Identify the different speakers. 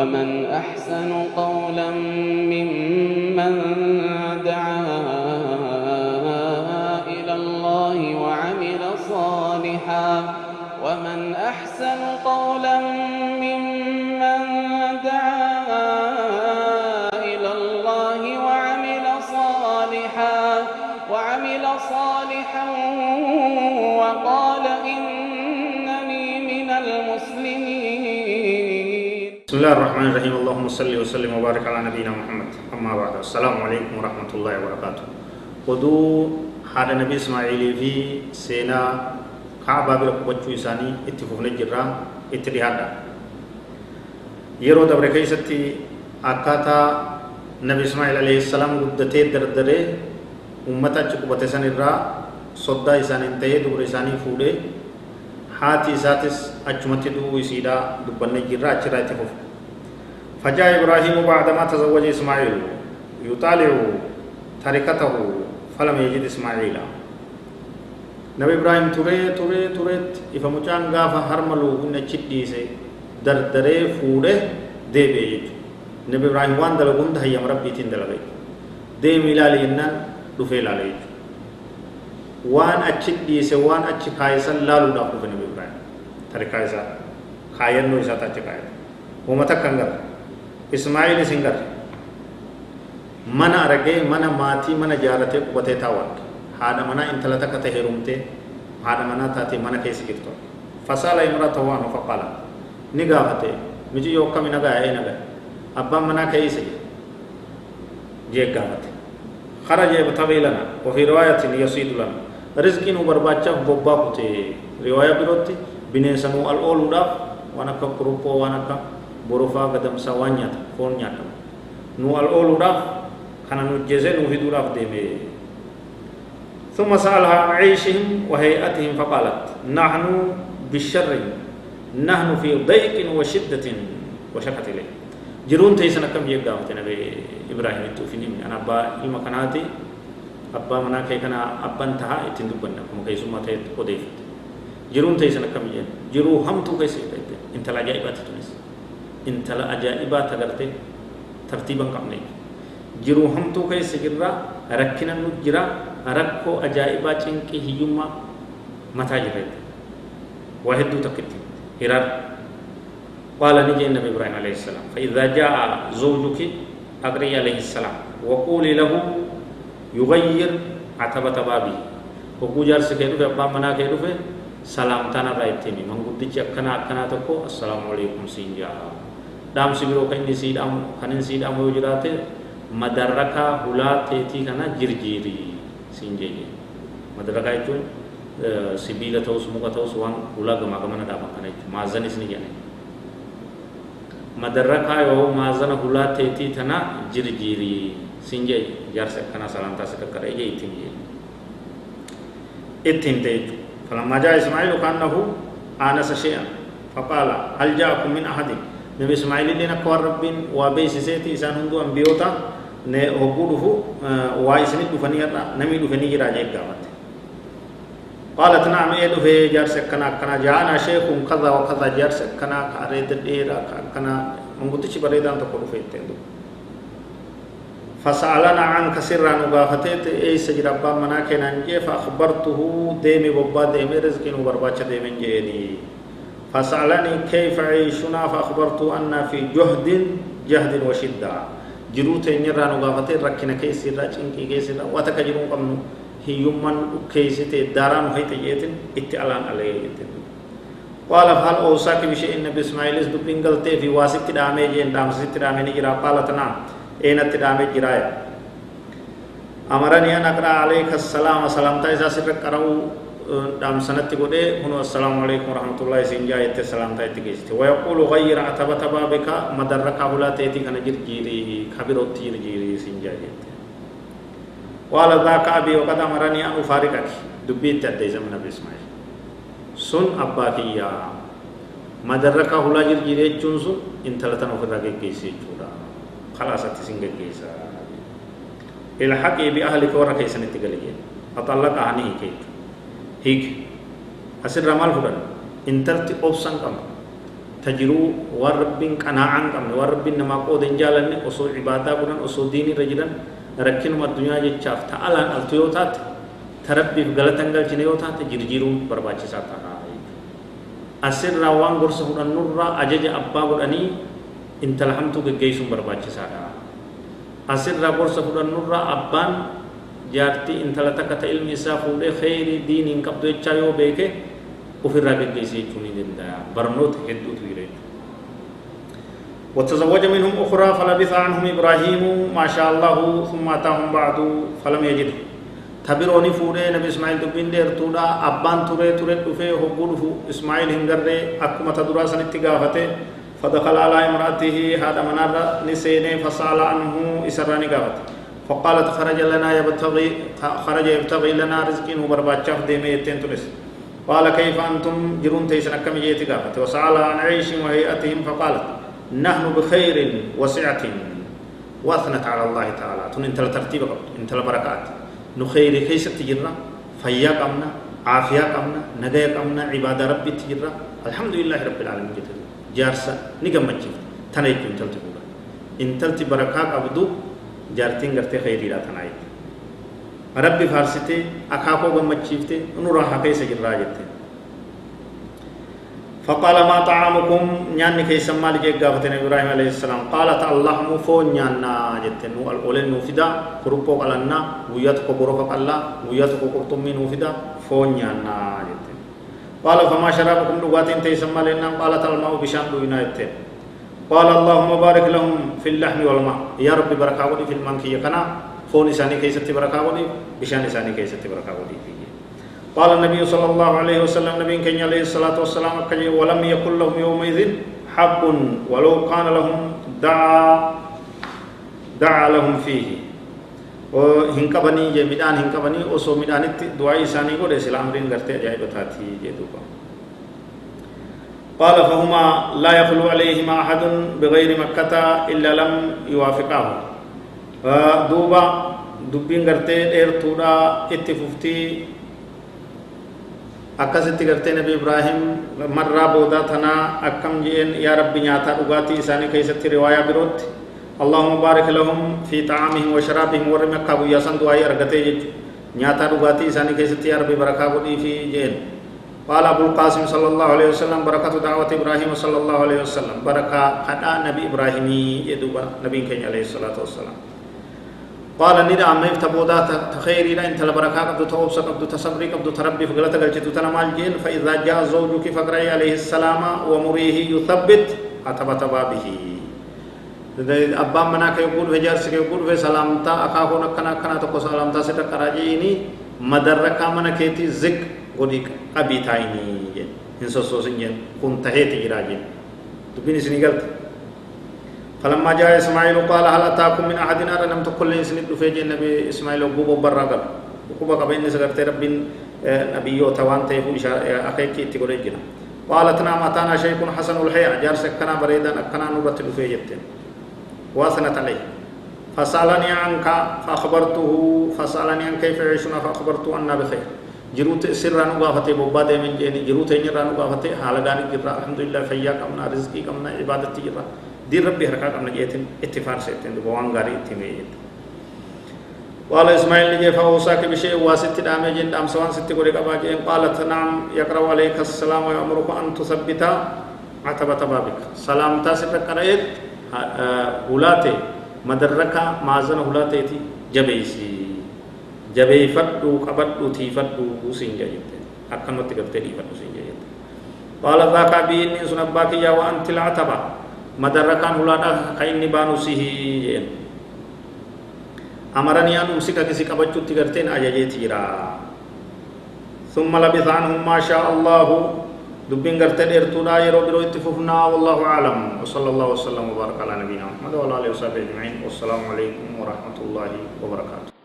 Speaker 1: ومن أحسن قولا ممن دعا إلى الله وعمل صالحا ومن أحسن قولا ممن دعا إلى الله وعمل صالحا وقال إنني من المسلمين.
Speaker 2: بسم الله الرحمن الرحيم. اللهم صل وسلم وبارك على نبينا محمد. أما بعد، السلام عليكم ورحمة الله وبركاته. ودو هذا نبي إسماعيل في سينا كعبة بالقبة إساني اتفقنا نجرا اتريهادا يرو دبر كيستي أكاتا نبي إسماعيل عليه السلام قدتي دردره أمتا چقبت سنرا صدا إسان انتهي دبر إساني فوده هاتي ساتس أجمتي دو إسيدا دبن جرا أجرا اتفق. فجاء إبراهيم بعدما تزوج إسماعيل يطالع تركته فلم يجد إسماعيل. نبي إبراهيم توريت إفموچان غافا هرملو هن چدي سي دردره فوده ديبه يجو. نبي إبراهيم وان دلغون ده يم ربي تين دلغي دي ملالي إنن دفع لالي يجو وان أچدي سي وان أچ خايسا لالو داخو في نبي إبراهيم تري خايسا خاين نو إساتا أچ خايد ومتا کنگر إسماعيل سنگر منا أرغي منا ماتي منا جارته قبته تاوان هذا منا انتلتا كتهرمته هذا منا تاتي منا كيس كتو فسال امرأته وانه فقال نغافته مجي يوكا من نغا نغا أبا منا كيس جيك غافته خرج يبتغي لنا وفي رواية يصيد لنا رزقي نبرباچا بوبا كته رواية بروتي بنسمو الأول داف وانا كروبو وانا بروفا قدم سوانيا فون نياتا نو الأول داف كان نجزي نو هدو داف ديمي. ثم سألها عن عيشهم وهيئتهم فقالت نحن بالشر نحن في ضيق وشدة وشكت إليه. جرون تيسنا كم يقدام نبي إبراهيم التوفيني من أنا أبا إلما كناتي أبا منا كي كنا أبا انتها اتندبنا كم كي سمى تيت وديفت جرون تيسنا كم يجن جرو هم تو كيسي بيت انت لا أجائبات تونس انت لا أجائبات أغرتي ترتيبا كم نيك جرو هم تو كيسي جرا ركنا نجرا ركو أجائبا چنكي هيوما متا جرد واحد دو تكتي هرار قال نجي النبي إبراهيم عليه السلام فإذا جاء زوجك أقري عليه السلام وقولي له يغير عتبة بابي وقو جارس كيدو في أبا منا كيدو في سلام تانا رايتيني من قد أكنا تكو السلام عليكم سينجا دام سبيرو كني سيدام خنين سيدام وجراته مدركا هلا تيتي كنا جرجيري سينجي مدركا itu sibila tahu semua tahu suang hula gama gama nada apa kana itu mazan isni jane madaraka yo mazan hula teti thana jirjiri sinjai jar se kana salanta se kare je itin te falamma jaa ismail kanahu anasa shay'an faqala hal ja'akum min ahadin nabi ismail lina qawar rabbin wa baysati isan hundu ambiyota ne hogudufu wa isni dufani yarra nami dufani jira je gamat qalat na'am edu fe jar se kana jaana shaykhun kaza wa kaza jar se kana ared dera kana mangutu ci baredan to ko fetendo fasalana an kasirran ugafatet ay sajira ba mana kenan je fa akhbartuhu demi bobba demi rizqin barbacha demi jeni fasalani kayfa aishuna fa akhbartu anna fi jahdin wa shidda jirute nyirran ugafatet rakina kaysira cinki kaysira wata kajirun kamnu hiyumman kaysite daran hayte yetin ittialan alayyetin qala hal awsaki bi shay'in nabi ismail is dubingalte fi wasit dame je ndam sit dame ni gira palatna enat dame jiraya amarani an aqra alayka assalam salam ta isa sir qarau dam sanati gode huno assalamu alaykum warahmatullahi sinja ite salam ta ite gesti wa yaqulu ghayra atabata babika madarraka hulati iti kana jirjiri khabiroti jirjiri sinja ite wala dhaka abi wa qad amarani an ufarikaki dubbit adde zaman nabi ismail sun abbakiya madarraka hula jirjiri chunsu intalatan ofirra gegesi chuda khalasati singa gesa ilhaqi bi ahlika wa rakaysan tigaliye atallaka hani ke hik asir ramal hudan intarti opsan kam تجرو وربين قناعا قمن وربين نما قودن جالن أصول عبادة قرن أصول ديني رجلا ركنهم الدنيا جتشاف تعالى التيوتات تربي بغلطان قال جنيوتات جرجيرون برباچي ساتا أسر راوان غرسه النور أجج أبا قراني انت الحمد جيسون برباچي ساتا أسر غرسه النور أبان جارتي انت لتكت علم إسافو خير دين إن قبضو يتشايو بيكي وفي الرابط جيسي چوني دندا برنوت هدو تغيرين وتزوج منهم أخرى فلبث عنهم إبراهيم ما شاء الله ثم أتاهم بعد فلم يجد تبروني فوري نبي إسماعيل دبين دير تودا أبان توري دفه هبون فو إسماعيل هنگر أكما تدراسا اتقافته فدخل على امرأته هذا منار نسيني فسأل عنه إسراني قافته فقالت خرج يبتغي لنا رزقين وبرباتشاف ديمي يتين تنس قال كيف أنتم جرون تيسن كم جيتي قافت وسأل عن عيش وهيئتهم فقالت نحن بخير وسعة واثنت على الله تعالى تن انت الترتيب قبط انت البركات نخير كيس تجرنا فيا قمنا عافية قمنا نجايا قمنا عبادة ربي تجرنا الحمد لله رب العالمين جتل جارسا نقم مجيب تنايك انت التقول انت البركات عبدو جارتين قرتي خيري لا تنايك ربي فارستي أكاكو غمتشيفتي نورا حقي سجل راجتي فقال ما طعامكم نيان كي سما لجي غافتن ابراهيم عليه السلام قالت اللهم فو نيانا جتن نو الاولن نوفدا قربو قالنا ويات کو برو قالا ويات کو قرطمي نوفدا فو نيانا جتن قال فما شرابكم لغاتين تي سما لنا قالت الماء بشان دوينا جتن قال اللهم بارك لهم في اللحم والماء يا رب بركاوني في المنكي كنا فون إساني كيستي بركاوني بشان إساني كيستي بركاوني قال النبي صلى الله عليه وسلم نبي كان عليه الصلاة والسلام ولم يكن لهم يومئذ حب ولو كان لهم دعا لهم فيه وهنك بني جميدان هنك بني وسو ميدانت دعاء إساني قد إسلام رين غرتي جاي بتاتي جدوبا قال فهما لا يخلو عليهما أحد بغير مكة إلا لم يوافقاه دوبا دبين غرتي دير تودا اتففتي أكاسيتي غرتي نبي إبراهيم مرة بودا ثنا أكم جين يا ربي نياتا أغاتي إساني كيستي رواية بروت اللهم بارك لهم في طعامهم وشرابهم ورمي قابو ياسن دعائي أرغتي نياتا أغاتي إساني كيستي يا ربي بركة بودي في جين قال أبو القاسم صلى الله عليه وسلم بركة دعوة إبراهيم صلى الله عليه وسلم بركة حدا نبي إبراهيم يدوبا نبي كين عليه الصلاة والسلام قال ندى عما يفتبودا تخيري لا انت البركة قبض توبس قبض تصبري قبض تربي فقلت قلت تنمال جين فإذا جاء زوجك فقرأي عليه السلام ومريه يثبت أتبت بابه أبا منا يقول في جارسك يقول في سلامتا أخاكو نكنا تقو سلامتا سيدك راجيني مدرك منا كيتي زك قديك أبي تايني إنسو سوسين جين كنت هيتي راجين تبيني سنقلت فلما جاء إسماعيل قال هل أتاكم من أحد أرى لم تقل لي سند فيجي النبي إسماعيل وبوب برغل وكوبا كبين سغرت رب نبي يوتوان تيفو أخيك تقول جنا قالت نعم أتانا شيخ حسن الحياة جار سكنا بريدا أكنا نورت فيجتين واثنت عليه فسألني عنك فأخبرته فسألني عن كيف يعيشنا فأخبرته أننا بخير جروت سرا نغافتي بوبا دي من جيني جروت نيرا نغافتي حالغاني جرا الحمد لله فيا كمنا رزقي كمنا عبادتي جرا دي ربي حركات كمنا جيتين اتفار سيتين بوان غاري اتميت قال إسماعيل لجي فأوصاك بشيء واسط دامي جين دام سوان ستي قولي قبا جين قالت نعم يقرأ عليك السلام ويأمرك أن تثبت عتبة بابك سلام تاسر قرأت هلاتي مدركا مازن هلاتي تي جبيسي جبي فدو قبدو تي فدو سينجا جيتين أكنو تقبتي دي فدو سينجا جيتين قال ذاك بيني سنباك يا وأنت العتبة مدركا هلاتا كايني بانو سيه جين أمرني أن أمسك كسي كبجت تغرتين أجاجي تيرا ثم لبث عنهم ما شاء الله دبين غرتين إرتونا يرو برو اتففنا والله أعلم وصلى الله وسلم وبارك على نبينا محمد وعلى آله وصحبه أجمعين والسلام عليكم ورحمة الله وبركاته.